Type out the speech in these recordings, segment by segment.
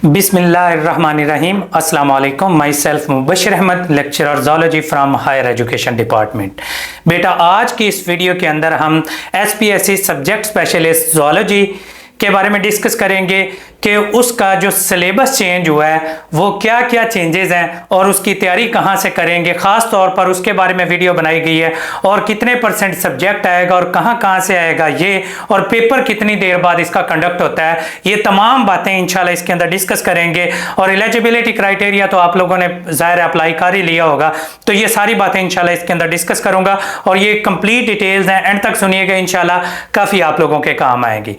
बिस्मिल्लाहिर्रहमानिर्रहीम। अस्सलाम वालेकुम। Myself Mubashir Ahmad, lecturer zoology from higher education department. बेटा, आज की इस वीडियो के अंदर हम SPSC सब्जेक्ट स्पेशलिस्ट ज़ूलॉजी के बारे में डिस्कस करेंगे कि उसका जो सिलेबस चेंज हुआ है वो क्या क्या चेंजेस हैं और उसकी तैयारी कहाँ से करेंगे। ख़ास तौर पर उसके बारे में वीडियो बनाई गई है और कितने % सब्जेक्ट आएगा और कहाँ से आएगा ये, और पेपर कितनी देर बाद इसका कंडक्ट होता है। ये तमाम बातें इंशाल्लाह इसके अंदर डिस्कस करेंगे। और एलिजिबिलिटी क्राइटेरिया तो आप लोगों ने ज़ाहिर अप्लाई कर ही लिया होगा, तो ये सारी बातें इंशाल्लाह इसके अंदर डिस्कस करूँगा और ये कंप्लीट डिटेल्स हैं, एंड तक सुनिएगा, इंशाल्लाह काफ़ी आप लोगों के काम आएंगी।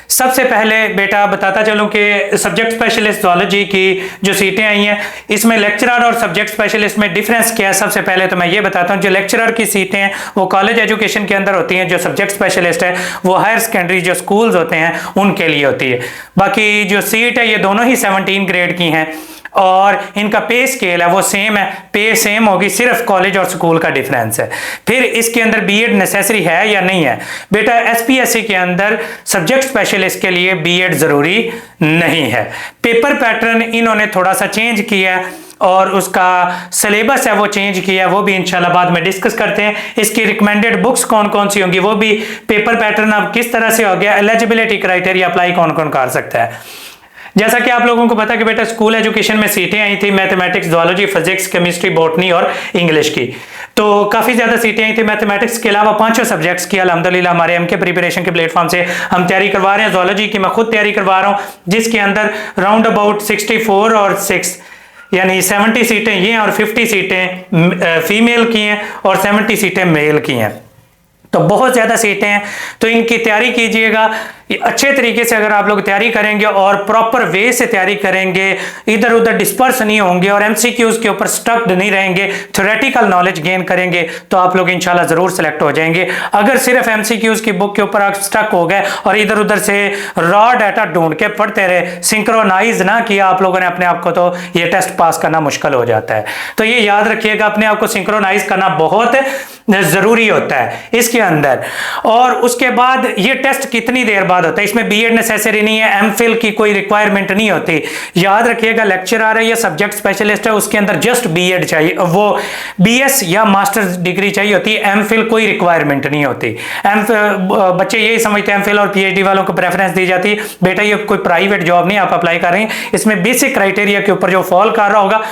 सबसे पहले बेटा बताता चलूं कि सब्जेक्ट स्पेशलिस्ट ज़ूलॉजी की जो सीटें आई हैं, इसमें लेक्चरर और सब्जेक्ट स्पेशलिस्ट में डिफरेंस क्या है। सबसे पहले तो मैं ये बताता हूं, जो लेक्चरर की सीटें हैं वो कॉलेज एजुकेशन के अंदर होती हैं, जो सब्जेक्ट स्पेशलिस्ट है वो हायर सेकेंडरी जो स्कूल्स होते हैं उनके लिए होती है। बाकी जो सीट है ये दोनों ही 17 ग्रेड की हैं और इनका पे स्केल है वो सेम है, पे सेम होगी, सिर्फ कॉलेज और स्कूल का डिफरेंस है। फिर इसके अंदर बीएड नेसेसरी है या नहीं है। बेटा, SPSC के अंदर सब्जेक्ट स्पेशलिस्ट के लिए बीएड जरूरी नहीं है। पेपर पैटर्न इन्होंने थोड़ा सा चेंज किया है और उसका सिलेबस है वो चेंज किया है, वो भी इंशाल्लाह बाद में डिस्कस करते हैं। इसकी रिकमेंडेड बुक्स कौन कौन सी होंगी, वो भी पेपर पैटर्न अब किस तरह से हो गया, एलिजिबिलिटी क्राइटेरिया अप्लाई कौन कौन कर सकता है। जैसा कि आप लोगों को पता कि बेटा स्कूल एजुकेशन में सीटें आई थी mathematics, zoology, physics, chemistry, botany और इंग्लिश की, तो काफ़ी ज़्यादा सीटें आई थी। मैथमेटिक्स के अलावा 5 सब्जेक्ट्स की अल्हम्दुलिल्लाह हमारे MK प्रिपरेशन के प्लेटफॉर्म से हम तैयारी करवा रहे हैं। ज़ूलॉजी की मैं खुद तैयारी करवा रहा हूँ, जिसके अंदर राउंड अबाउट 64 और 6 यानी 70 सीटें ये हैं और 50 सीटें फीमेल की हैं और 70 सीटें मेल की हैं, तो बहुत ज़्यादा सीटें हैं। तो इनकी तैयारी कीजिएगा अच्छे तरीके से। अगर आप लोग तैयारी करेंगे और प्रॉपर वे से तैयारी करेंगे, इधर उधर डिस्पर्स नहीं होंगे और MCQs के ऊपर स्टक्ड नहीं रहेंगे, थ्योरेटिकल नॉलेज गेन करेंगे, तो आप लोग इंशाल्लाह ज़रूर सेलेक्ट हो जाएंगे। अगर सिर्फ MCQs की बुक के ऊपर आप स्टक हो गए और इधर उधर से रॉ डाटा ढूंढ के पढ़ते रहे, सिंक्रोनाइज ना किया आप लोगों ने अपने आप को, तो ये टेस्ट पास करना मुश्किल हो जाता है। तो ये याद रखिएगा, अपने आप को सिंक्रोनाइज करना बहुत ज़रूरी होता है इसके अंदर। और उसके बाद ये टेस्ट कितनी देर बाद होता है, इसमें बीएड नेसेसरी नहीं है, MPhil की कोई रिक्वायरमेंट नहीं होती। याद रखिएगा, लेक्चरर है या सब्जेक्ट स्पेशलिस्ट है उसके अंदर जस्ट बीएड चाहिए, वो BS या मास्टर्स डिग्री चाहिए होती है, MPhil कोई रिक्वायरमेंट नहीं होती। बच्चे यही समझते हैं MPhil और PhD वालों को प्रेफरेंस दी जाती है। बेटा, ये कोई प्राइवेट जॉब नहीं आप अप्लाई कर रहे हैं, इसमें बेसिक क्राइटेरिया के ऊपर जो फॉल कर रहा होगा,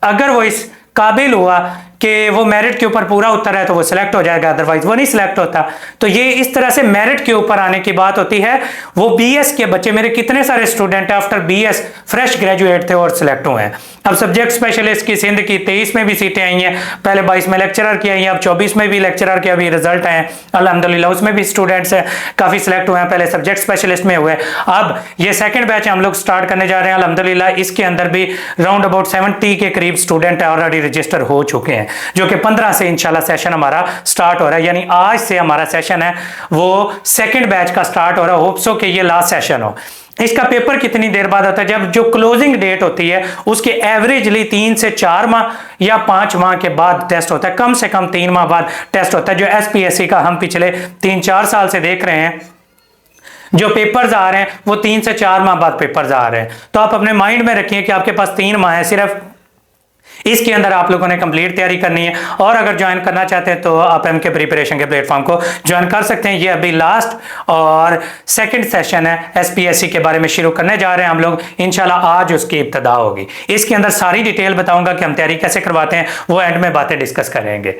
अगर वो इस काबिल हुआ कि वो मेरिट के ऊपर पूरा उतर है तो वो सिलेक्ट हो जाएगा, अदरवाइज वो नहीं सिलेक्ट होता। तो ये इस तरह से मेरिट के ऊपर आने की बात होती है। वो BS के बच्चे, मेरे कितने सारे student after BS fresh graduate थे और सिलेक्ट हुए हैं। अब सब्जेक्ट स्पेशलिस्ट की सिंध की 23 में भी सीटें आई हैं, पहले 22 में लेक्चरर की आई हैं, अब 24 में भी लेक्चरर के अभी रिजल्ट आए हैं अल्हम्दुलिल्लाह, उसमें भी स्टूडेंट्स हैं काफ़ी सिलेक्ट हुए हैं, पहले सब्जेक्ट स्पेशलिस्ट में हुए। अब ये सेकंड बैच हम लोग स्टार्ट करने जा रहे हैं अल्हम्दुलिल्लाह, इसके अंदर भी राउंड अबाउट 70 के करीब स्टूडेंट ऑलरेडी रजिस्टर हो चुके हैं, जो कि 15 से इंशाल्लाह सेशन हमारा स्टार्ट हो रहा है। यानी आज से हमारा सेशन है वो सेकंड बैच का स्टार्ट हो रहा है। होप सो कि ये लास्ट सेशन हो। इसका पेपर कितनी देर बाद होता है, जब जो क्लोजिंग डेट होती है उसके एवरेजली 3 से 4 माह या 5 माह के बाद टेस्ट होता है, कम से कम 3 माह बाद टेस्ट होता है। जो SPSC का हम पिछले 3-4 साल से देख रहे हैं, जो पेपर्स आ रहे हैं वो 3 से 4 माह बाद पेपर्स आ रहे हैं। तो आप अपने माइंड में रखिए कि आपके पास 3 माह है सिर्फ, इसके अंदर आप लोगों ने कंप्लीट तैयारी करनी है। और अगर ज्वाइन करना चाहते हैं तो आप MK प्रिपरेशन के प्लेटफॉर्म को ज्वाइन कर सकते हैं। ये अभी लास्ट और सेकंड सेशन है, SPSC के बारे में शुरू करने जा रहे हैं हम लोग, इंशाल्लाह आज उसकी इब्तिदा होगी। इसके अंदर सारी डिटेल बताऊंगा कि हम तैयारी कैसे करवाते हैं, वो एंड में बातें डिस्कस करेंगे।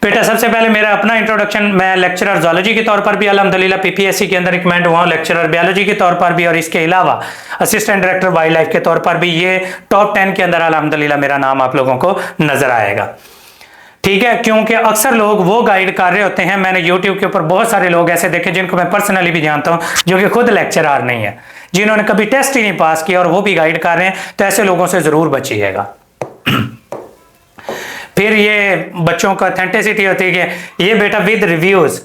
बेटा, सबसे पहले मेरा अपना इंट्रोडक्शन, मैं लेक्चरर ज़ूलॉजी के तौर पर भी अल्हम्दुलिल्लाह PPSC के अंदर रिकमेंड हुआ हूँ, लेक्चरर बायोलॉजी के तौर पर भी, और इसके अलावा असिस्टेंट डायरेक्टर वाइल्ड लाइफ के तौर पर भी ये टॉप 10 के अंदर अल्हम्दुलिल्लाह मेरा नाम आप लोगों को नजर आएगा। ठीक है, क्योंकि अक्सर लोग वो गाइड कर रहे होते हैं, मैंने YouTube के ऊपर बहुत सारे लोग ऐसे देखे जिनको मैं पर्सनली भी जानता हूँ, जो कि खुद लेक्चरर नहीं है, जिन्होंने कभी टेस्ट ही नहीं पास किया और वो भी गाइड कर रहे हैं, तो ऐसे लोगों से जरूर बचिएगा। फिर ये बच्चों का ऑथेंटिसिटी होती है कि ये बेटा विद रिव्यूज,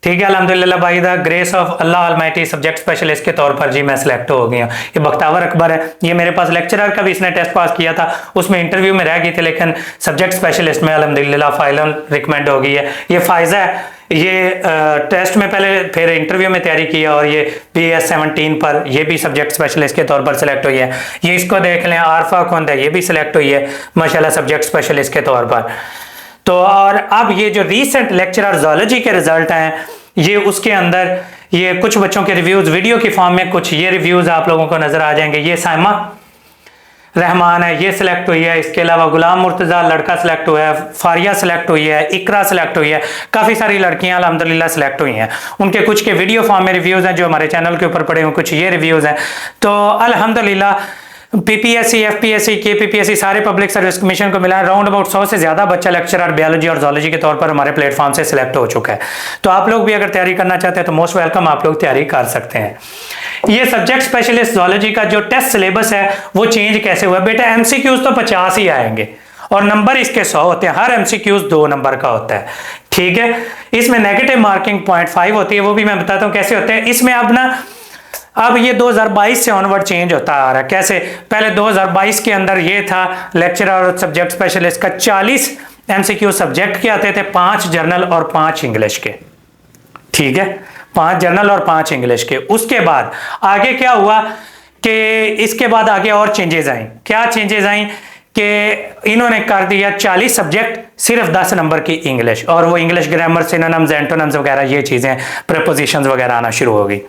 ठीक है, अल्हम्दुलिल्लाह by the grace of Allah Almighty subject specialist के तौर पर जी मैं सिलेक्ट हो गई हूँ। ये बख्तावर अकबर है, ये मेरे पास लेक्चरर का भी इसने टेस्ट पास किया था, उसमें इंटरव्यू में रह गई थी, लेकिन सब्जेक्ट स्पेशलिस्ट में अल्हम्दुलिल्लाह फाइनल रिकमेंड हो गई है। ये फायजा है, ये टेस्ट में पहले फिर इंटरव्यू में तैयारी किया और ये PS17 पर ये भी सब्जेक्ट स्पेशलिस्ट के तौर पर सिलेक्ट हुई है। ये इसको देख लें, आरफा खुंद है, ये भी सिलेक्ट हुई है माशाल्लाह सब्जेक्ट स्पेशलिस्ट के तौर पर। तो और अब ये जो रीसेंट लेक्चरर ज़ूलॉजी के रिजल्ट हैं, ये उसके अंदर ये कुछ बच्चों के रिव्यूज वीडियो के फॉर्म में कुछ ये रिव्यूज आप लोगों को नजर आ जाएंगे। ये साइमा रहमान है, ये सिलेक्ट हुई है। इसके अलावा गुलाम मुर्तज़ा लड़का सिलेक्ट हुआ है, फारिया सिलेक्ट हुई है, इकरा सिलेक्ट हुई है, काफ़ी सारी लड़कियां अल्हम्दुलिल्लाह सिलेक्ट हुई हैं। उनके कुछ के वीडियो फॉर्म में रिव्यूज़ हैं जो हमारे चैनल के ऊपर पड़े हुए, कुछ ये रिव्यूज़ हैं। तो अल्हम्दुलिल्लाह PPSC, FPSC, KPPSC सारे पब्लिक सर्विस कमीशन को मिला है राउंड अबाउट 100 से ज़्यादा बच्चा लेक्चरर बायोलॉजी और ज़ूलॉजी के तौर पर हमारे प्लेटफॉर्म से सिलेक्ट हो चुका है। तो आप लोग भी अगर तैयारी करना चाहते हैं तो मोस्ट वेलकम, आप लोग तैयारी कर सकते हैं। ये सब्जेक्ट स्पेशलिस्ट ज़ूलॉजी का जो टेस्ट सिलेबस है वो चेंज कैसे हुआ बेटा? MCQs तो 50 ही आएंगे और नंबर इसके 100 होते हैं, हर MCQs 2 नंबर का होता है। ठीक है, इसमें नेगेटिव मार्किंग 0.5 होती है, वो भी मैं बताता हूँ कैसे होते हैं। इसमें अब ये 2022 से ऑनवर्ड चेंज होता आ रहा है। कैसे? पहले 2022 के अंदर ये था लेक्चरर और सब्जेक्ट स्पेशलिस्ट का 40 MCQ सब्जेक्ट के आते थे, 5 जर्नल और 5 इंग्लिश के। ठीक है, 5 जर्नल और 5 इंग्लिश के। उसके बाद आगे क्या हुआ कि इसके बाद आगे और चेंजेस आई। क्या चेंजेस आई कि इन्होंने कर दिया 40 सब्जेक्ट, सिर्फ 10 नंबर की इंग्लिश, और वो इंग्लिश ग्रामर, सिनोनिम्स, एंटोनिम्स वगैरह ये चीजें, प्रीपोजिशंस वगैरह आना शुरू हो गई।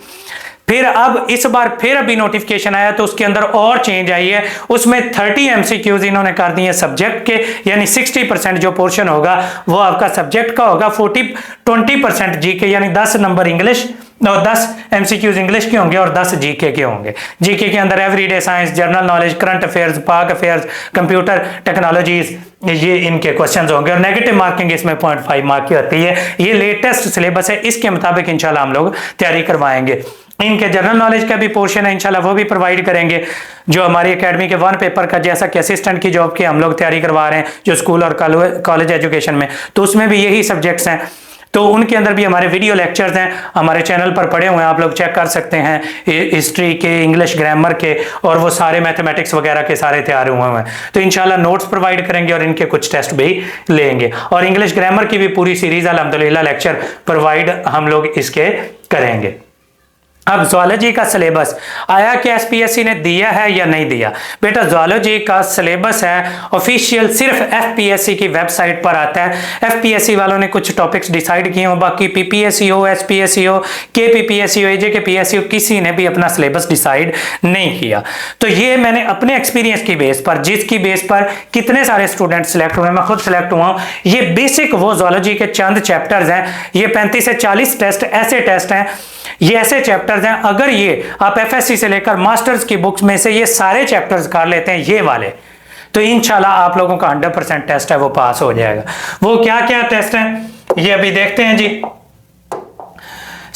फिर अब इस बार फिर अभी नोटिफिकेशन आया तो उसके अंदर और चेंज आई है। उसमें 30 MCQs इन्होंने कर दिए सब्जेक्ट के, यानी 60% जो पोर्शन होगा वो आपका सब्जेक्ट का होगा, 20% जीके यानी 10 नंबर इंग्लिश और 10 MCQs इंग्लिश के होंगे और 10 जीके के होंगे। जीके के अंदर everyday science, general knowledge, current affairs, पाक अफेयर्स, कंप्यूटर टेक्नोलॉजीज, ये इनके क्वेश्चंस होंगे और नेगेटिव मार्किंग इसमें 0.5 मार्क की होती है। ये लेटेस्ट सिलेबस है, इसके मुताबिक इंशाल्लाह हम लोग तैयारी करवाएंगे। इनके जनरल नॉलेज का भी पोर्शन है, इंशाल्लाह वो भी प्रोवाइड करेंगे। जो हमारी एकेडमी के 1 पेपर का जैसा कि असिस्टेंट की जॉब के हम लोग तैयारी करवा रहे हैं जो स्कूल और कॉलेज एजुकेशन में, तो उसमें भी यही सब्जेक्ट्स हैं। तो उनके अंदर भी हमारे वीडियो लेक्चर्स हैं, हमारे चैनल पर पड़े हुए हैं, आप लोग चेक कर सकते हैं। हिस्ट्री के, इंग्लिश ग्रामर के और वो सारे मैथमेटिक्स वगैरह के सारे तैयार हुए हैं। तो इंशाल्लाह नोट्स प्रोवाइड करेंगे और इनके कुछ टेस्ट भी लेंगे और इंग्लिश ग्रामर की भी पूरी सीरीज अल्हम्दुलिल्लाह लेक्चर प्रोवाइड हम लोग इसके करेंगे। अब ज़ूलॉजी का सिलेबस आया कि SPSC ने दिया है या नहीं दिया? बेटा ज़ूलॉजी का सिलेबस है ऑफिशियल, सिर्फ FPSC की वेबसाइट पर आता है। FPSC वालों ने कुछ टॉपिक्स डिसाइड किए हो, बाकी PPSC हो, SPSC हो, KPPSC हो, AJKPSC हो, किसी ने भी अपना सिलेबस डिसाइड नहीं किया। तो ये मैंने अपने एक्सपीरियंस की बेस पर, जिसकी बेस पर कितने सारे स्टूडेंट सिलेक्ट हुए, मैं खुद सिलेक्ट हुआ हूँ। ये बेसिक वो ज़ूलॉजी के चंद चैप्टर्स हैं। ये 35 से 40 टेस्ट ऐसे टेस्ट हैं, ये ऐसे चैप्टर्स हैं, अगर ये आप FSC से लेकर मास्टर्स की बुक्स में से ये सारे चैप्टर्स कर लेते हैं ये वाले, तो इंशाल्लाह आप लोगों का 100% टेस्ट है वो पास हो जाएगा। वो क्या क्या टेस्ट हैं ये अभी देखते हैं जी।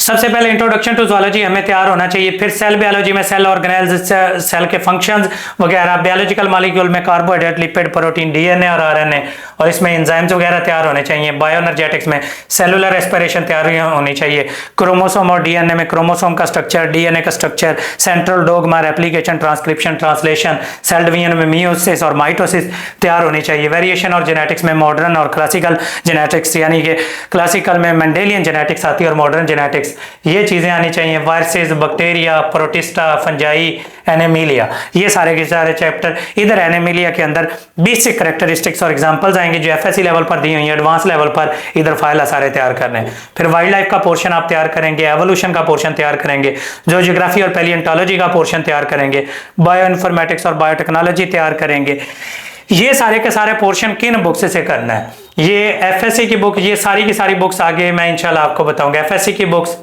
सबसे पहले इंट्रोडक्शन टू ज़ूलॉजी हमें तैयार होना चाहिए, फिर सेल बायोलॉजी में सेल ऑर्गेनेल्स, सेल के फंक्शंस वगैरह, बायोलॉजिकल मॉलिक्यूल में कार्बोहाइड्रेट, लिपिड, प्रोटीन, DNA और RNA, और इसमें एंजाइम्स वगैरह तैयार होने चाहिए। बायोएनर्जेटिक्स में सेलुलर रेस्पिरेशन तैयार होनी चाहिए। क्रोमोसोम और DNA में क्रोमोसोम का स्ट्रक्चर, DNA का structure, central dogma, replication, transcription, translation, cell division में मियोसिस और माइटोसिस तैयार होनी चाहिए। वेरिएशन और जेनेटिक्स में मॉडर्न और क्लासिकल जेनेटिक्स, यानी कि क्लासिकल में मेंडेलियन जेनेटिक्स आती है और मॉडर्न जेनेटिक्स, ये चीजें आनी चाहिए। वायरसेस, बैक्टीरिया, प्रोटिस्टा, फंजाई, एनेमिलिया, ये सारे के सारे चैप्टर। इधर एनेमिलिया के अंदर बेसिक कैरेक्टरिस्टिक्स और एग्जांपल्स आएंगे जो FSC लेवल पर दी हुई है, एडवांस लेवल पर इधर फाइल सारे तैयार करने हैं। फिर वाइल्ड लाइफ का पोर्शन आप तैयार करेंगे, एवोल्यूशन का पोर्शन तैयार करेंगे, जो जियोग्राफी और पैलियोंटोलॉजी का पोर्शन तैयार करेंगे, बायो इन्फॉर्मेटिक्स और बायोटेक्नोलॉजी तैयार करेंगे। ये सारे के सारे पोर्शन किन बुक्स से करना है? ये FSC की बुक, ये सारी की सारी बुक्स आगे मैं इंशाल्लाह आपको बताऊंगा। FSC की बुक्स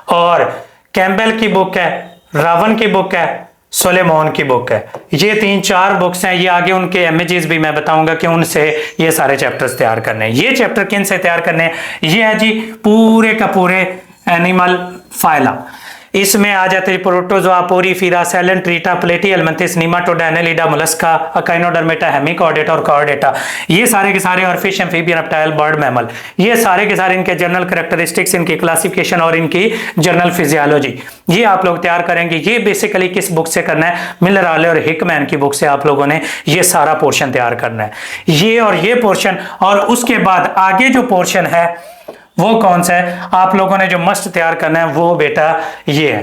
और कैम्बेल की बुक है, रावण की बुक है, सोलेमोन की बुक है, ये 3-4 बुक्स हैं। ये आगे उनके इमेजेस भी मैं बताऊंगा कि उनसे ये सारे चैप्टर्स तैयार करने हैं। ये चैप्टर किन से तैयार करने हैं? ये है जी पूरे का पूरे एनिमल फाइला। इसमें आ जाते हैं protozoa, porifera, coelenterata, platyhelminthes, nematoda, annelida, mollusca, echinodermata, hemichordata और कॉर्डेटा, ये सारे के सारे, और fish, amphibian, reptile, bird, mammal, ये सारे के सारे इनके जनरल कैरेक्टरिस्टिक्स, इनकी क्लासिफिकेशन और इनकी जनरल फिजियोलॉजी, ये आप लोग तैयार करेंगे। ये बेसिकली किस बुक से करना है? मिलर, हार्ले और हिकमैन की बुक से आप लोगों ने ये सारा पोर्शन तैयार करना है, ये और ये पोर्शन। और उसके बाद आगे जो पोर्शन है वो कौन सा है आप लोगों ने जो मस्ट तैयार करना है? वो बेटा ये है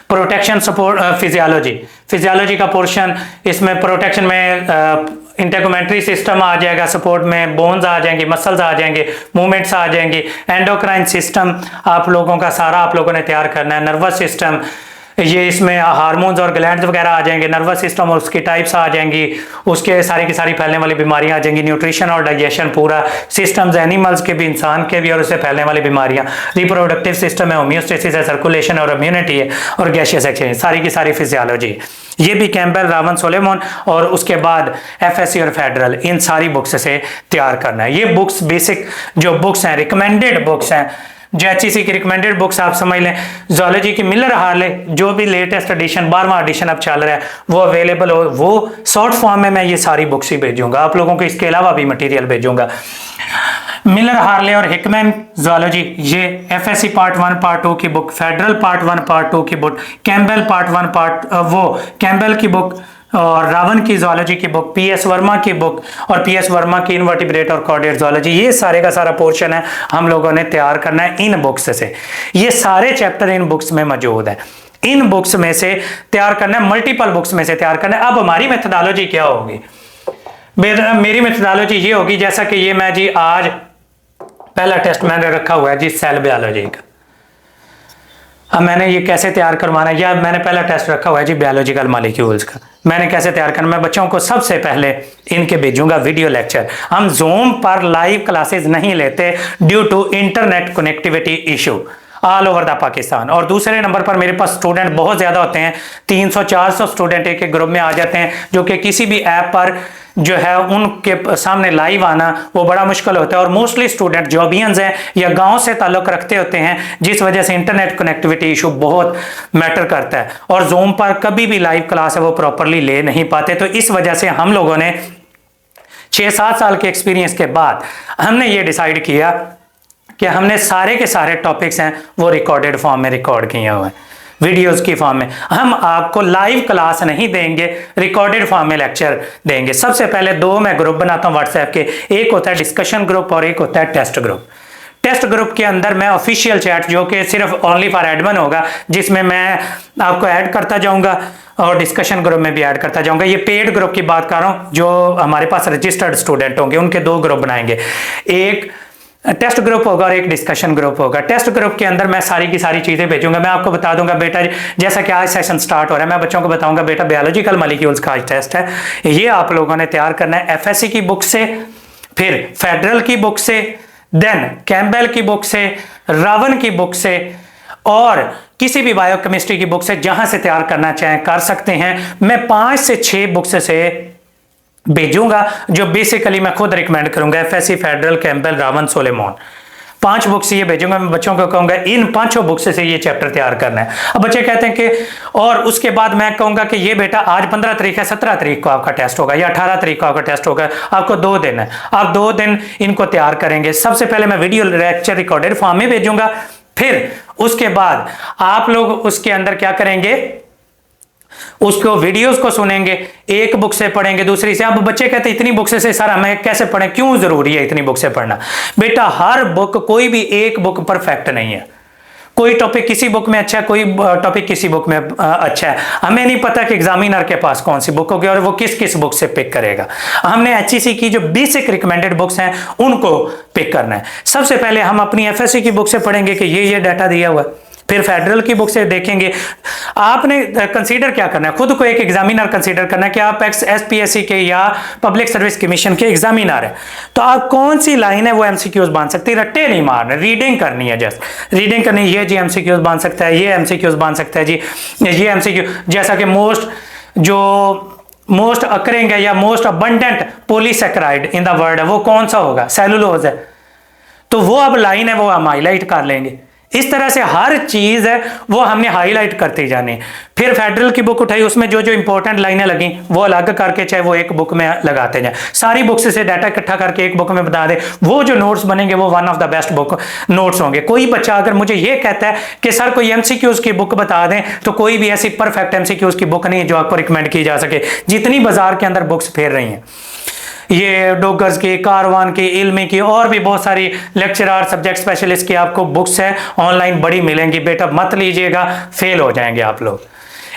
प्रोटेक्शन सपोर्ट फिजियोलॉजी। फिजियोलॉजी का पोर्शन, इसमें प्रोटेक्शन में इंटेगुमेंट्री सिस्टम आ जाएगा, सपोर्ट में बोन्स आ जाएंगे, मसल्स आ जाएंगे, मूवमेंट्स आ जाएंगे, एंडोक्राइन सिस्टम आप लोगों का सारा आप लोगों ने तैयार करना है, नर्वस सिस्टम, ये इसमें हार्मोन्स और ग्लैंड्स वगैरह आ जाएंगे, नर्वस सिस्टम और उसकी टाइप्स आ जाएंगी, उसके सारी की सारी फैलने वाली बीमारियां आ जाएंगी, न्यूट्रिशन और डाइजेशन पूरा सिस्टम्स, एनिमल्स के भी, इंसान के भी, और उससे फैलने वाली बीमारियां, रिप्रोडक्टिव सिस्टम है, होम्योस्टेसिस है, सर्कुलेशन और इम्यूनिटी है, और गैशियस एक्सचेंज, सारी की सारी फिजियोलॉजी। ये भी कैम्पबेल, रावन, सोलेमन और उसके बाद एफएससी और फेडरल, इन सारी बुक्स से तैयार करना है। ये बुक्स बेसिक जो बुक्स हैं, रिकमेंडेड बुक्स हैं, जो एचईसी की रिकमेंडेड बुक्स आप समझ लें। जूलॉजी की मिलर, हार्ले जो भी लेटेस्ट एडिशन 12वां एडिशन अब चल रहा है वो अवेलेबल हो, वो शॉर्ट फॉर्म में मैं ये सारी बुक्स ही भेजूंगा आप लोगों को, इसके अलावा भी मटेरियल भेजूंगा। मिलर, हार्ले और हिकमैन जूलॉजी, ये एफएससी पार्ट 1 पार्ट 2 की बुक, फेडरल पार्ट 1 पार्ट 2 की बुक, कैम्पबेल पार्ट 1 पार्ट वो कैम्पबेल की बुक, और रावन की जूलॉजी की बुक, पीएस वर्मा की बुक, और पीएस वर्मा की इनवर्टिब्रेट और कॉर्डेट जूलॉजी, ये सारे का सारा पोर्शन है हम लोगों ने तैयार करना है इन बुक्स से। ये सारे चैप्टर इन बुक्स में मौजूद है, इन बुक्स में से तैयार करना है, मल्टीपल बुक्स में से तैयार करना है। अब हमारी मेथोडोलॉजी क्या होगी? मेरी मेथोडोलॉजी ये होगी, जैसा कि ये मैं जी आज पहला टेस्ट मैंने रखा हुआ है जी सेल बायोलॉजी का। अब मैंने ये कैसे तैयार करवाना है, या मैंने पहला टेस्ट रखा हुआ है जी बायोलॉजिकल मॉलिक्यूल्स का, मैंने कैसे तैयार करना? मैं बच्चों को सबसे पहले इनके भेजूंगा वीडियो लेक्चर। हम जूम पर लाइव क्लासेस नहीं लेते due to internet connectivity issue all over the Pakistan. और दूसरे नंबर पर मेरे पास स्टूडेंट बहुत ज्यादा होते हैं, 300-400 स्टूडेंट एक ग्रुप में आ जाते हैं, जो कि किसी भी ऐप पर जो है उनके सामने लाइव आना वो बड़ा मुश्किल होता है। और मोस्टली स्टूडेंट जॉबियंस हैं या गांव से ताल्लुक रखते होते हैं, जिस वजह से इंटरनेट कनेक्टिविटी इशू बहुत मैटर करता है, और जूम पर कभी भी लाइव क्लास है वो प्रॉपरली ले नहीं पाते। तो इस वजह से हम लोगों ने 6-7 साल के एक्सपीरियंस के बाद हमने ये डिसाइड किया कि हमने सारे के सारे टॉपिक्स हैं वो रिकॉर्डेड फॉर्म में रिकॉर्ड किए हुए हैं, वीडियोस की फॉर्म में। हम आपको लाइव क्लास नहीं देंगे, रिकॉर्डेड फॉर्म में लेक्चर देंगे। सबसे पहले 2 मैं ग्रुप बनाता हूं व्हाट्सएप के, एक होता है डिस्कशन ग्रुप और एक होता है टेस्ट ग्रुप। टेस्ट ग्रुप के अंदर मैं ऑफिशियल चैट, जो कि सिर्फ ओनली फॉर एडमिन होगा, जिसमें मैं आपको ऐड करता जाऊंगा, और डिस्कशन ग्रुप में भी ऐड करता जाऊंगा। ये पेड ग्रुप की बात कर रहा हूं, जो हमारे पास रजिस्टर्ड स्टूडेंट होंगे उनके 2 ग्रुप बनाएंगे, एक टेस्ट ग्रुप होगा और एक डिस्कशन ग्रुप होगा। टेस्ट ग्रुप के अंदर मैं सारी की सारी चीजें भेजूंगा, मैं आपको बता दूंगा बेटा, जैसा कि आज सेशन स्टार्ट हो रहा है, मैं बच्चों को बताऊंगा बेटा बायोलॉजिकल मॉलिक्यूल्स का आज टेस्ट है, ये आप लोगों ने तैयार करना है एफएससी की बुक से, फिर फेडरल की बुक से, देन कैम्पबेल की बुक से, रावन की बुक से, और किसी भी बायोकेमिस्ट्री की बुक से, जहां से तैयार करना चाहें कर सकते हैं। मैं 5 से 6 बुक्स से भेजूंगा, जो बेसिकली मैं खुद रिकमेंड करूंगा, FSC, federal, Campbell, Raven, Solomon, 5 books ये भेजूंगा। मैं बच्चों को कहूंगा इन 5 बुक्स से ये चैप्टर तैयार करना है। अब बच्चे कहते हैं कि, और उसके बाद मैं कहूंगा कि ये बेटा आज 15 तारीख है, 17 तारीख को आपका टेस्ट होगा या 18 तारीख को आपका टेस्ट होगा, आपको 2 दिन है, आप 2 दिन इनको तैयार करेंगे। सबसे पहले मैं वीडियो लेक्चर रिकॉर्डेड फॉर्म में भेजूंगा, फिर उसके बाद आप लोग उसके अंदर क्या करेंगे, उसको वीडियोस को सुनेंगे, एक बुक से पढ़ेंगे, दूसरी से। अब बच्चे कहते हैं इतनी बुक से सर हमें कैसे पढ़ें, क्यों जरूरी है इतनी बुक से पढ़ना? बेटा हर बुक, कोई भी एक बुक परफेक्ट नहीं है, कोई टॉपिक किसी बुक में अच्छा है, कोई टॉपिक किसी बुक में अच्छा है। हमें नहीं पता कि एग्जामिनर के पास कौन सी बुक होगी और वो किस किस बुक से पिक करेगा। हमने एचईसी की जो बेसिक रिकमेंडेड बुक्स हैं उनको पिक करना है। सबसे पहले हम अपनी एफएससी की बुक से पढ़ेंगे कि ये डाटा दिया हुआ है, फिर फेडरल की बुक से देखेंगे। आपने कंसीडर क्या करना है, खुद को एक एग्जामिनर कंसीडर करना है कि आप एसपीएससी के या पब्लिक सर्विस कमीशन के एग्जामिनर हैं, तो आप कौन सी लाइन है वो एमसीक्यूज बांध सकते हैं, रट्टे नहीं मारने, रीडिंग करनी है, जस्ट रीडिंग करनी है। ये जी एमसीक्यूज बांध सकता है, ये एमसीक्यूज बांध सकता है जी, ये एमसीक्यू, जैसा कि मोस्ट अकरिंग है या most abundant polysaccharide in the world है, वो कौन सा होगा, सेलुलोज है, तो वो अब लाइन है वो हम हाईलाइट कर लेंगे। इस तरह से हर चीज है वो हमने हाईलाइट करते जाने। फिर फेडरल की बुक उठाई, उसमें जो जो इंपॉर्टेंट लाइनें लगी वो अलग करके चाहे वो एक बुक में लगाते जाए। सारी बुक्स से डाटा इकट्ठा करके एक बुक में बता दे, वो जो नोट्स बनेंगे वो one of the best book notes होंगे। कोई बच्चा अगर मुझे ये कहता है कि सर कोई एमसीक्यूज की बुक बता दें, तो कोई भी ऐसी परफेक्ट एमसीक्यूज की बुक नहीं है जो आपको रिकमेंड की जा सके। जितनी बाजार के अंदर बुक्स फेर रही हैं, ये डॉगर्स की, कारवान की, इल्मी की और भी बहुत सारी लेक्चरर सब्जेक्ट स्पेशलिस्ट की आपको बुक्स है ऑनलाइन बड़ी मिलेंगी। बेटा मत लीजिएगा, फेल हो जाएंगे आप लोग।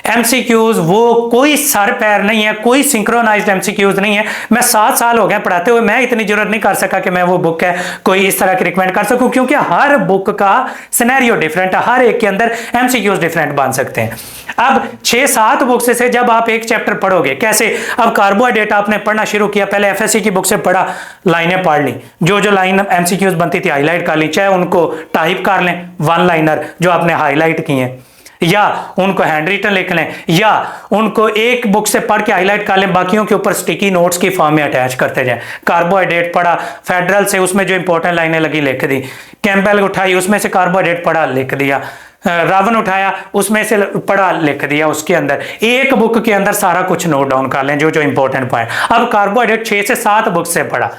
एमसीक्यूज वो कोई सर पैर नहीं है, कोई सिंक्रोनाइज्ड एमसीक्यूज नहीं है। मैं 7 साल हो गए पढ़ाते हुए, मैं इतनी जरूरत नहीं कर सका कि मैं वो बुक है कोई इस तरह की रिकमेंड कर सकूं, क्योंकि हर बुक का सिनेरियो डिफरेंट है, हर एक के अंदर एमसीक्यूज डिफरेंट बन सकते हैं। अब 6-7 बुक्स से जब आप एक चैप्टर पढ़ोगे, कैसे अब कार्बोहाइड्रेट आपने पढ़ना शुरू किया, पहले एफएससी की बुक से पढ़ा, लाइनें पढ़ ली, जो जो लाइन एमसीक्यूज बनती थी हाईलाइट कर ली, चाहे उनको टाइप कर लें वन लाइनर जो आपने हाईलाइट किए हैं, या उनको हैंड रिटन लिख लें, या उनको एक बुक से पढ़ के हाईलाइट कर लें, बाकियों के ऊपर स्टिकी नोट्स की फॉर्म में अटैच करते जाएं। कार्बोहाइड्रेट पढ़ा, फेडरल से उसमें जो इंपॉर्टेंट लाइनें लगी लिख दी, कैम्पबेल उठाई उसमें से कार्बोहाइड्रेट पढ़ा लिख दिया, रावण उठाया उसमें से पढ़ा लिख दिया, उसके अंदर एक बुक के अंदर सारा कुछ नोट डाउन कर लें जो जो इंपॉर्टेंट पॉइंट। अब कार्बोहाइड्रेट 6 से 7 बुक से पढ़ा,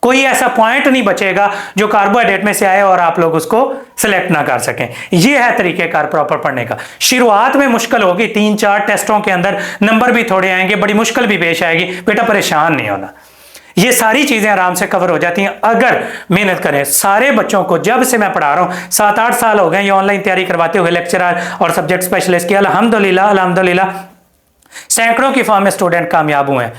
कोई ऐसा पॉइंट नहीं बचेगा जो कार्बोहाइड्रेट में से आए और आप लोग उसको सिलेक्ट ना कर सकें। यह है तरीकेकार प्रॉपर पढ़ने का। शुरुआत में मुश्किल होगी, 3-4 टेस्टों के अंदर नंबर भी थोड़े आएंगे, बड़ी मुश्किल भी पेश आएगी, बेटा परेशान नहीं होना। ये सारी चीजें आराम से कवर हो जाती हैं अगर मेहनत करें। सारे बच्चों को जब से मैं पढ़ा रहा हूं, 7-8 साल हो गए ये ऑनलाइन तैयारी करवाते हुए, लेक्चरर और सब्जेक्ट स्पेशलिस्ट की, अल्हम्दुलिल्लाह अल्हम्दुलिल्लाह सैकड़ों की फॉर्म में स्टूडेंट कामयाब हुए हैं।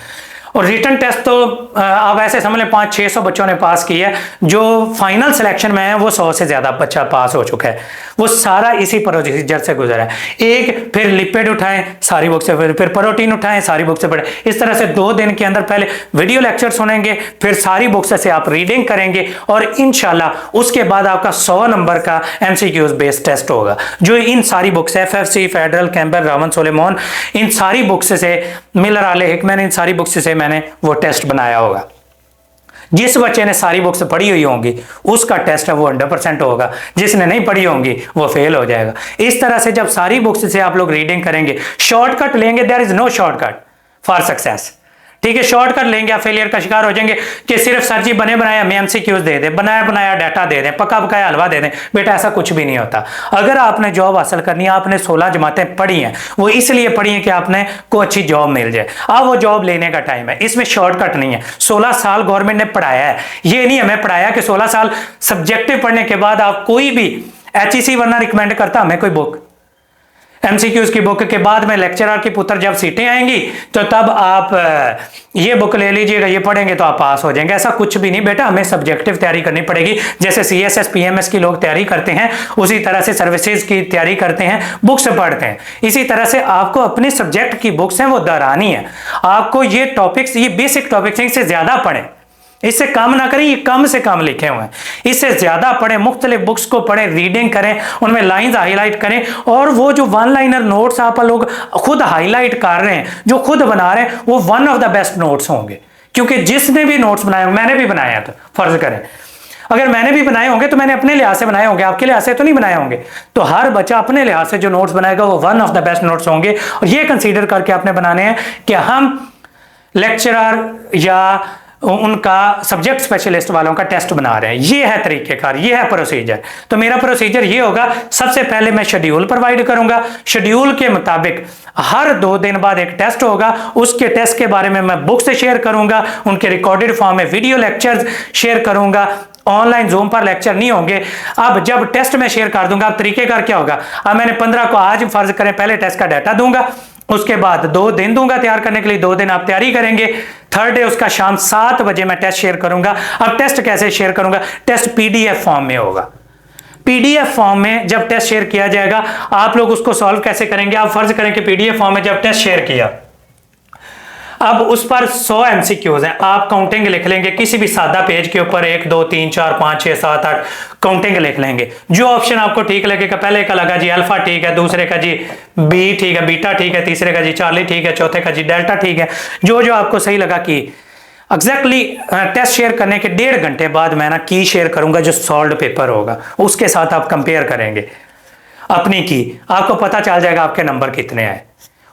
और रिटन टेस्ट तो आप ऐसे समझ लें 500-600 बच्चों ने पास किया है, जो फाइनल सिलेक्शन में है वो 100 से ज्यादा बच्चा पास हो चुका है। वो सारा इसी प्रोसीजर से गुजरा है। एक फिर लिपिड उठाएं सारी बुक से, फिर प्रोटीन उठाएं सारी बुक से पढ़ें। इस तरह से 2 दिन के अंदर पहले वीडियो लेक्चर सुनेंगे, फिर सारी बुक्स से आप रीडिंग करेंगे, और इंशाल्लाह उसके बाद आपका 100 नंबर का एमसीक्यूज बेस्ड टेस्ट होगा, जो इन सारी books FFC, federal, Campbell, Raven, Solomon, इन सारी बुक्स से, मिलर, आले हिकमैन, इन सारी बुक्स से मैंने वो टेस्ट बनाया होगा। जिस बच्चे ने सारी बुक्स पढ़ी हुई होंगी उसका टेस्ट है वो 100% होगा, जिसने नहीं पढ़ी होंगी वो फेल हो जाएगा। इस तरह से जब सारी बुक्स से आप लोग रीडिंग करेंगे, शॉर्टकट लेंगे, there is no shortcut for success. ठीक है, शॉर्टकट लेंगे आप फेलियर का शिकार हो जाएंगे कि सिर्फ सर जी बने बनाए हमें एमसीक्यूज दे दें, बनाया बनाया डाटा दे दें, पका पकाया हलवा दे दें। बेटा ऐसा कुछ भी नहीं होता। अगर आपने जॉब हासिल करनी है, आपने 16 जमातें पढ़ी हैं, वो इसलिए पढ़ी हैं कि आपने को अच्छी जॉब मिल जाए। अब वो जॉब लेने का टाइम है, इसमें शॉर्टकट नहीं है। 16 साल गवर्नमेंट ने पढ़ाया है, ये नहीं हमें पढ़ाया कि 16 साल सब्जेक्टिव पढ़ने के बाद आप कोई भी HEC वरना रिकमेंड करता हमें कोई बुक, एमसीक्यूज की बुक के बाद में लेक्चरर की पुत्र जब सीटें आएंगी तो तब आप ये बुक ले लीजिएगा, ये पढ़ेंगे तो आप पास हो जाएंगे। ऐसा कुछ भी नहीं बेटा, हमें सब्जेक्टिव तैयारी करनी पड़ेगी। जैसे CSS PMS की लोग तैयारी करते हैं, उसी तरह से सर्विसेज की तैयारी करते हैं, बुक्स पढ़ते हैं। इसी तरह से आपको अपने सब्जेक्ट की बुक्स हैं वो दोहरानी है। आपको ये टॉपिक्स, ये बेसिक टॉपिक्स इससे ज्यादा पढ़ें, इससे कम ना करें, ये कम से कम लिखे हुए हैं, इससे ज्यादा पढ़ें, मुख्तलिफ बुक्स को पढ़ें, रीडिंग करें, उनमें लाइंस हाईलाइट करें, और वो जो वन लाइनर नोट्स आप लोग खुद हाईलाइट कर रहे हैं, जो खुद बना रहे हैं, वो one of the best notes होंगे। क्योंकि जिसने भी नोट्स बनाए, मैंने भी बनाए हैं, तो फर्ज करें अगर मैंने भी बनाए होंगे तो मैंने अपने लिहाज से बनाए होंगे, आपके लिहाज से तो नहीं बनाए होंगे। तो हर बच्चा अपने लिहाज से जो नोट्स बनाएगा वो one of the best notes होंगे। और ये कंसीडर करके आपने बनाने हैं कि हम लेक्चरर या उनका सब्जेक्ट स्पेशलिस्ट वालों का टेस्ट बना रहे हैं। ये है तरीकेकार, ये है प्रोसीजर। तो मेरा प्रोसीजर ये होगा, सबसे पहले मैं शेड्यूल प्रोवाइड करूंगा, शेड्यूल के मुताबिक हर 2 दिन बाद एक टेस्ट होगा, उसके टेस्ट के बारे में मैं बुक से शेयर करूंगा, उनके रिकॉर्डेड फॉर्म में वीडियो लेक्चर्स शेयर करूंगा, ऑनलाइन जूम पर लेक्चर नहीं होंगे। अब जब टेस्ट में शेयर कर दूंगा, अब तरीकेकार क्या होगा, अब मैंने 15 को आज फर्ज करें पहले टेस्ट का डाटा दूंगा, उसके बाद 2 दिन दूंगा तैयार करने के लिए, 2 दिन आप तैयारी करेंगे, थर्ड डे उसका शाम 7 बजे मैं टेस्ट शेयर करूंगा। अब टेस्ट कैसे शेयर करूंगा, टेस्ट PDF फॉर्म में होगा। PDF फॉर्म में जब टेस्ट शेयर किया जाएगा, आप लोग उसको सॉल्व कैसे करेंगे, आप फर्ज करें कि PDF फॉर्म में जब टेस्ट शेयर किया, अब उस पर 100 MCQs हैं, आप काउंटिंग लिख लेंगे किसी भी सादा पेज के ऊपर, 1 2 3 4 5 6 7 8 काउंटिंग लिख लेंगे। जो ऑप्शन आपको ठीक लगेगा, पहले का लगा जी अल्फा ठीक है, दूसरे का जी बी ठीक है, बीटा ठीक है, तीसरे का जी चार्ली ठीक है, चौथे का जी डेल्टा ठीक है, जो जो आपको सही लगा कि एग्जैक्टली टेस्ट शेयर करने के 1.5 घंटे बाद मैं ना की शेयर करूंगा जो सॉल्व पेपर होगा, उसके साथ आप कंपेयर करेंगे अपनी की, आपको पता चल जाएगा आपके नंबर कितने आए।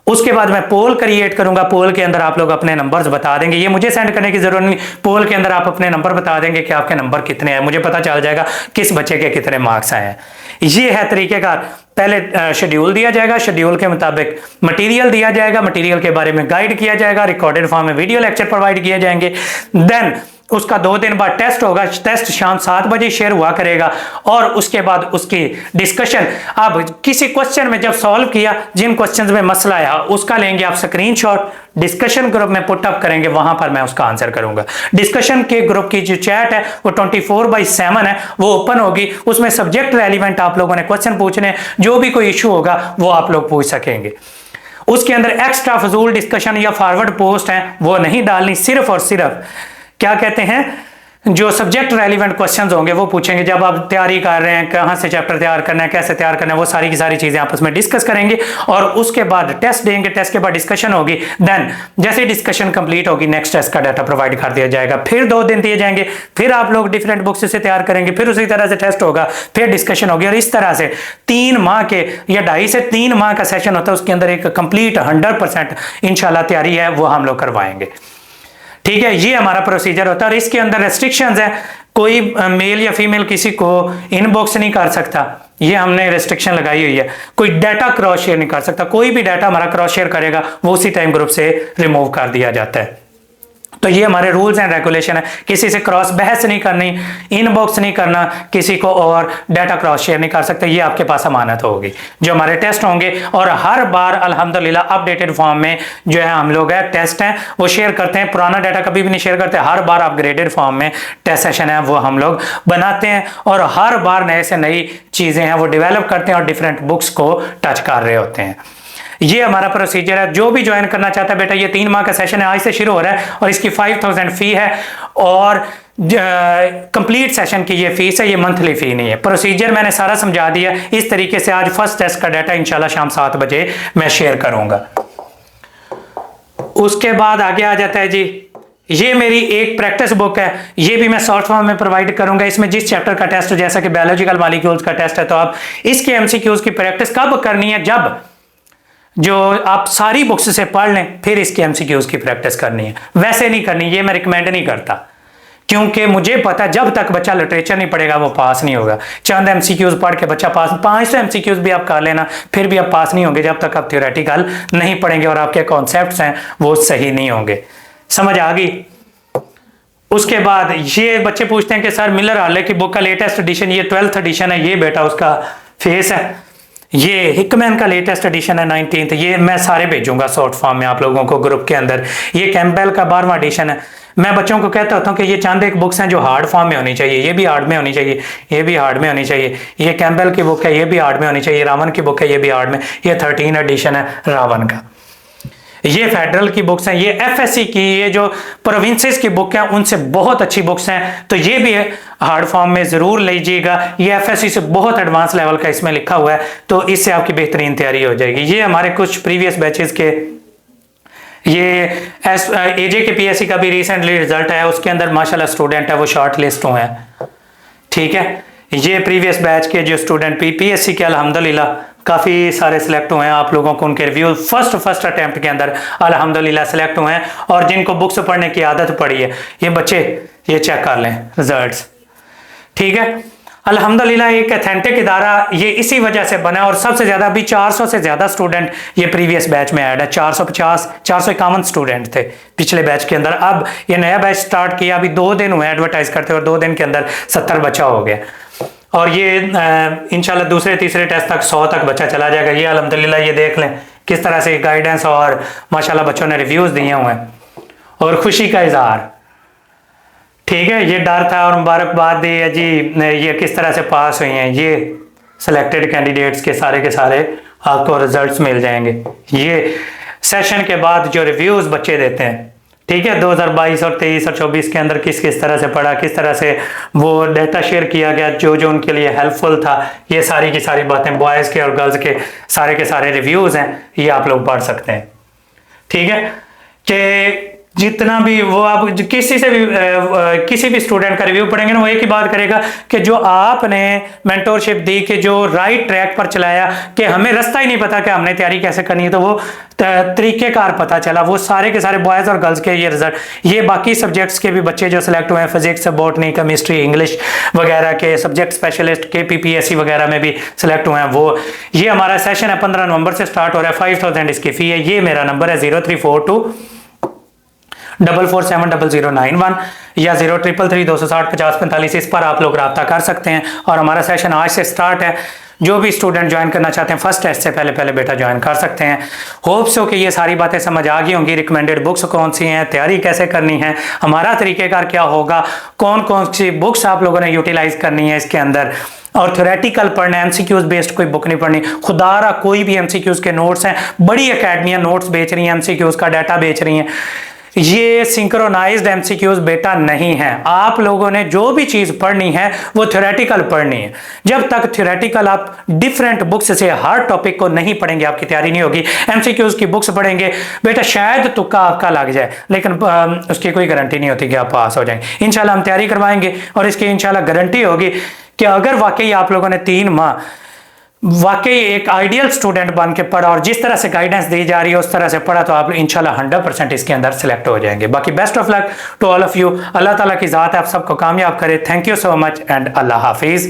उसके बाद मैं पोल क्रिएट करूंगा, पोल के अंदर आप लोग अपने नंबर्स बता देंगे, ये मुझे सेंड करने की जरूरत नहीं, पोल के अंदर आप अपने नंबर बता देंगे कि आपके नंबर कितने हैं, मुझे पता चल जाएगा किस बच्चे के कितने मार्क्स आए हैं। ये है तरीकेकार। पहले शेड्यूल दिया जाएगा, शेड्यूल के मुताबिक मटेरियल दिया जाएगा, मटेरियल के बारे में गाइड किया जाएगा, रिकॉर्डेड फॉर्म में वीडियो लेक्चर प्रोवाइड किए जाएंगे, देन उसका 2 दिन बाद टेस्ट होगा, टेस्ट शाम 7 बजे शेयर हुआ करेगा, और उसके बाद उसकी डिस्कशन। अब किसी क्वेश्चन में जब सॉल्व किया, जिन क्वेश्चंस में मसला आया उसका लेंगे आप स्क्रीनशॉट, डिस्कशन ग्रुप में पुट अप करेंगे, वहां पर मैं उसका आंसर करूंगा। डिस्कशन के ग्रुप की जो चैट है वो 24/7 है, वो ओपन होगी, उसमें सब्जेक्ट रेलिवेंट आप लोगों ने क्वेश्चन पूछने, जो भी कोई इशू होगा वो आप लोग पूछ सकेंगे। उसके अंदर एक्स्ट्रा फजूल डिस्कशन या फॉरवर्ड पोस्ट है वो नहीं डालनी, सिर्फ और सिर्फ क्या कहते हैं, जो सब्जेक्ट रेलिवेंट क्वेश्चंस होंगे वो पूछेंगे। जब आप तैयारी कर रहे हैं, कहां से चैप्टर तैयार करना है, कैसे तैयार करना है, वो सारी की सारी चीजें आपस में डिस्कस करेंगे, और उसके बाद टेस्ट देंगे, टेस्ट के बाद डिस्कशन होगी, देन जैसे डिस्कशन कंप्लीट होगी नेक्स्ट टेस्ट का डाटा प्रोवाइड कर दिया जाएगा। फिर 2 दिन दिए जाएंगे, फिर आप लोग डिफरेंट बुक्स से तैयार करेंगे, फिर उसी तरह से टेस्ट होगा, फिर डिस्कशन होगी, और इस तरह से 3 माह के या 2.5 से 3 माह का सेशन होता है, उसके अंदर एक कंप्लीट 100% इंशाल्लाह तैयारी है वो हम लोग करवाएंगे। ठीक है, ये हमारा प्रोसीजर होता है, और इसके अंदर रेस्ट्रिक्शंस है, कोई मेल या फीमेल किसी को इनबॉक्स नहीं कर सकता, ये हमने रेस्ट्रिक्शन लगाई हुई है। कोई डाटा क्रॉस शेयर नहीं कर सकता, कोई भी डाटा हमारा क्रॉस शेयर करेगा वो उसी टाइम ग्रुप से रिमूव कर दिया जाता है। तो ये हमारे रूल्स एंड रेगुलेशन है, किसी से क्रॉस बहस नहीं करनी, इनबॉक्स नहीं करना किसी को, और डाटा क्रॉस शेयर नहीं कर सकते, ये आपके पास अमानत होगी। जो हमारे टेस्ट होंगे, और हर बार अल्हम्दुलिल्लाह अपडेटेड फॉर्म में जो है हम लोग टेस्ट हैं वो शेयर करते हैं, पुराना डाटा कभी भी नहीं शेयर करते, हर बार अपग्रेडेड फॉर्म में टेस्ट सेशन है वो हम लोग बनाते हैं, और हर बार नए से नई चीजें हैं वो डेवलप करते हैं, और डिफरेंट बुक्स को टच कर रहे होते हैं। ये हमारा प्रोसीजर है। जो भी ज्वाइन करना चाहता है बेटा, ये 3 माह का सेशन है, आज से शुरू हो रहा है, और इसकी 5000 फी है, और कंप्लीट सेशन की ये फीस है, ये मंथली फी नहीं है। प्रोसीजर मैंने सारा समझा दिया। इस तरीके से आज फर्स्ट टेस्ट का डाटा इंशाल्लाह शाम 7 बजे मैं शेयर करूंगा। उसके बाद आगे आ जाता है जी, ये मेरी एक प्रैक्टिस बुक है, ये भी मैं शॉर्ट फॉर्म में प्रोवाइड करूंगा। इसमें जिस चैप्टर का टेस्ट, जैसा कि बायोलॉजिकल मॉलिक्यूल्स का टेस्ट है, तो आप इसके एमसीक्यूज की प्रैक्टिस कब करनी है, जब जो आप सारी बुक्स से पढ़ लें, फिर इसके एमसीक्यूज की प्रैक्टिस करनी है, वैसे नहीं करनी, ये मैं रिकमेंड नहीं करता, क्योंकि मुझे पता जब तक बच्चा लिटरेचर नहीं पढ़ेगा वो पास नहीं होगा। चंद एमसीक्यूज पढ़ के बच्चा पास, 500 एमसीक्यूज भी आप कर लेना, फिर भी आप पास नहीं होंगे जब तक आप थ्योरेटिकल नहीं पढ़ेंगे और आपके कॉन्सेप्ट्स हैं वो सही नहीं होंगे। समझ आ गई? उसके बाद ये बच्चे पूछते हैं कि सर मिलर हार्ले की बुक का लेटेस्ट एडिशन, ये 12th एडिशन है, ये बेटा उसका फेस है, ये हिकमैन का लेटेस्ट एडिशन है 19th, ये मैं सारे भेजूंगा शॉर्ट फॉर्म में आप लोगों को ग्रुप के अंदर। ये कैम्पबेल का 12वां एडिशन है। मैं बच्चों को कहता होता हूँ कि ये चंद एक बुक्स हैं जो हार्ड फॉर्म में होनी चाहिए, ये भी हार्ड में होनी चाहिए, ये भी हार्ड में होनी चाहिए। ये कैम्पबेल की बुक है, ये भी हार्ड में होनी चाहिए। रावण की बुक है, ये भी हार्ड में। ये 13 एडिशन है रावण का। ये फेडरल की बुक्स हैं, ये एफएससी की, ये जो प्रोविंसेस की बुक है उनसे बहुत अच्छी बुक्स हैं, तो ये भी हार्ड फॉर्म में जरूर लीजिएगा। ये एफएससी से बहुत एडवांस लेवल का इसमें लिखा हुआ है, तो इससे आपकी बेहतरीन तैयारी हो जाएगी। ये हमारे कुछ प्रीवियस बैचेस के, ये एजे के पीएससी का भी रिसेंटली रिजल्ट है, उसके अंदर माशाल्लाह स्टूडेंट है वो शॉर्ट लिस्ट हुए हैं। ठीक है, ये प्रीवियस बैच के जो स्टूडेंट पीएससी के अल्हम्दुलिल्लाह काफ़ी सारे सिलेक्ट हुए हैं। आप लोगों को उनके रिव्यू फर्स्ट अटेम्प्ट के अंदर अल्हम्दुलिल्लाह सिलेक्ट हुए हैं, और जिनको बुक्स पढ़ने की आदत पड़ी है ये बच्चे ये चेक कर लें रिजल्ट्स। ठीक है, अल्हम्दुलिल्लाह एक ऑथेंटिक इदारा ये इसी वजह से बना, और सबसे ज़्यादा अभी 400 से ज़्यादा स्टूडेंट ये प्रीवियस बैच में ऐड है। 451 स्टूडेंट थे पिछले बैच के अंदर। अब ये नया बैच स्टार्ट किया, अभी 2 दिन हुए एडवर्टाइज करते हुए, और 2 दिन के अंदर 70 बच्चा हो गया, और ये इंशाल्लाह दूसरे तीसरे टेस्ट तक 100 तक बच्चा चला जाएगा। ये अल्हम्दुलिल्लाह ये देख लें किस तरह से गाइडेंस और माशाल्लाह बच्चों ने रिव्यूज़ दिए हुए हैं, और खुशी का इजहार। ठीक है, ये डर था और मुबारकबाद दी है जी, ये किस तरह से पास हुई हैं। ये सिलेक्टेड कैंडिडेट्स के सारे आपको रिजल्ट्स मिल जाएंगे। ये सेशन के बाद जो रिव्यूज़ बच्चे देते हैं, ठीक है, 2022 और 23 और 24 के अंदर किस किस तरह से पढ़ा, किस तरह से वो डाटा शेयर किया गया जो जो उनके लिए हेल्पफुल था, ये सारी की सारी बातें बॉयज़ के और गर्ल्स के सारे रिव्यूज़ हैं, ये आप लोग पढ़ सकते हैं। ठीक है, कि जितना भी वो आप किसी से भी किसी भी स्टूडेंट का रिव्यू पढ़ेंगे ना, वो एक ही बात करेगा कि जो आपने मेंटोरशिप दी, कि जो राइट ट्रैक पर चलाया, कि हमें रास्ता ही नहीं पता कि हमने तैयारी कैसे करनी है, तो वो तरीकेकार पता चला। वो सारे के सारे बॉयज़ और गर्ल्स के ये रिजल्ट, ये बाकी सब्जेक्ट्स के भी बच्चे जो सिलेक्ट हुए हैं, फिजिक्स, बॉटनी, केमिस्ट्री, इंग्लिश वगैरह के सब्जेक्ट स्पेशलिस्ट के PPSC वगैरह में भी सिलेक्ट हुए हैं, वो ये हमारा सेशन है 15 नवंबर से स्टार्ट हो रहा है। 5000 इसकी फी है। ये मेरा नंबर है 0342 4470091 या 0333 इस पर आप लोग रब्ता कर सकते हैं। और हमारा सेशन आज से स्टार्ट है। जो भी स्टूडेंट ज्वाइन करना चाहते हैं फर्स्ट टेस्ट से पहले बेटा ज्वाइन कर सकते हैं। होप सो कि ये सारी बातें समझ आ गई होंगी। रिकमेंडेड बुक्स कौन सी हैं, तैयारी कैसे करनी है, हमारा तरीकेकार क्या होगा, कौन कौन सी बुक्स आप लोगों ने यूटिलाइज करनी है इसके अंदर, और थ्योरेटिकल पढ़ना है, MCQs बेस्ड कोई बुक नहीं पढ़नी। खुदारा कोई भी MCQs के नोट्स हैं, बड़ी अकेडमियां नोट्स बेच रही हैं, MCQs का डाटा बेच रही हैं, ये सिंक्रोनाइज्ड MCQs बेटा नहीं है। आप लोगों ने जो भी चीज पढ़नी है वो थ्योरेटिकल पढ़नी है। जब तक थ्योरेटिकल आप डिफरेंट बुक्स से हर टॉपिक को नहीं पढ़ेंगे, आपकी तैयारी नहीं होगी। MCQs की बुक्स पढ़ेंगे बेटा, शायद तुक्का आपका लग जाए, लेकिन उसकी कोई गारंटी नहीं होती कि आप पास हो जाएंगे। इंशाल्लाह हम तैयारी करवाएंगे और इसकी इंशाल्लाह गारंटी होगी कि अगर वाकई आप लोगों ने 3 माह वाकई एक आइडियल स्टूडेंट बन के पढ़ा और जिस तरह से गाइडेंस दी जा रही है उस तरह से पढ़ा, तो आप इंशाल्लाह 100% इसके अंदर सिलेक्ट हो जाएंगे। बाकी best of luck to all of you. अल्लाह ताला की ज़ात आप सबको कामयाब करे। Thank you so much and अल्लाह हाफिज़।